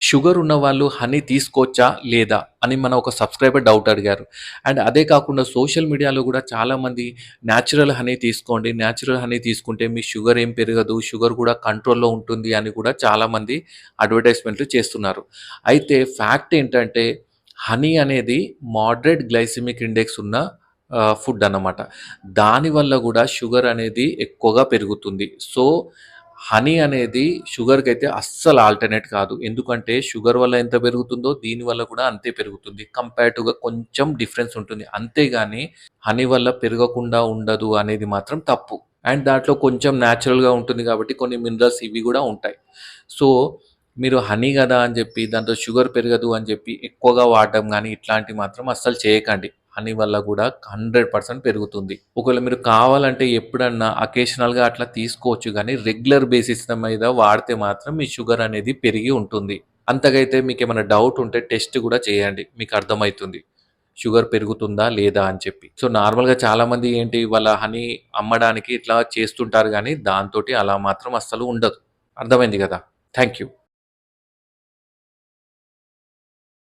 Sugar ఉన్నవాళ్ళు honey తీసుకోవచ్చా? లేదా? అని మన ఒక సబ్‌స్క్రైబర్ డౌట్ అడిగారు. అండ్ అదే కాకుండా సోషల్ మీడియాలో గూడా చాలామంది నేచురల్ హనీ తీసుకోండి. నేచురల్ హనీ తీసుకుంటే మీ షుగర్ ఏం పెరగదు. షుగర్ కూడా కంట్రోల్‌లో ఉంటుంది అని కూడా చాలామంది అడ్వర్టైజ్‌మెంట్‌లు చేస్తున్నారు. అయితే ఫ్యాక్ట్ ఏంటంటే హనీ అనేది మోడరేట్ గ్లైసెమిక్ ఇండెక్స్ ఉన్న ఫుడ్ అన్నమాట. దానివల్ల గూడా షుగర్ అనేది ఎక్కువగా పెరుగుతుంది. సో హనీ అనేది షుగర్‌కైతే అస్సలు ఆల్టర్‌నేట్ కాదు. ఎందుకంటే షుగర్ వల్ల ఎంత పెరుగుతుందో దీని వల్ల కూడా అంతే పెరుగుతుంది. కంపేర్‌టివ్‌గా కొంచెం డిఫరెన్స్ ఉంటుంది. అంతేగాని హనీ వల్ల పెరగకుండా ఉండదు అనేది మాత్రం తప్పు. అండ్ దాంట్లో కొంచెం నేచురల్‌గా ఉంటుంది కాబట్టి కొన్ని మినరల్స్ ఇవి గూడా ఉంటాయి. సో, మీరు హనీ గదా అని జెప్పి దాంట్లో షుగర్ పెరగదు అని జెప్పి ఎక్కువగా వాడడం గానీ ఇట్లాంటివి మాత్రం అస్సలు చేయకండి. హనీ వల్ల గూడా 100% పెరుగుతుంది. ఒకవేళ మీరు కావాలంటే ఎప్పుడన్నా అకేషనల్‌గా అట్లా తీసుకోవచ్చు గానీ, రెగ్యులర్ బేసిస్ మీద వాడితే మాత్రం మీ షుగర్ అనేది పెరిగి ఉంటుంది. అంతగైతే మీకేమైనా డౌట్ ఉంటే టెస్ట్ గూడా చేయండి. మీకు అర్థమైతుంది. షుగర్ పెరుగుతుందా? లేదా? అని చెప్పి. సో, నార్మల్‌గా చాలామంది ఏంటి వాళ్ళ హనీ అమ్మడానికి ఇట్లా చేస్తుంటారు గానీ, దాంతోటి అలా మాత్రం అస్సలు ఉండదు. అర్థమైంది గదా! Thank you.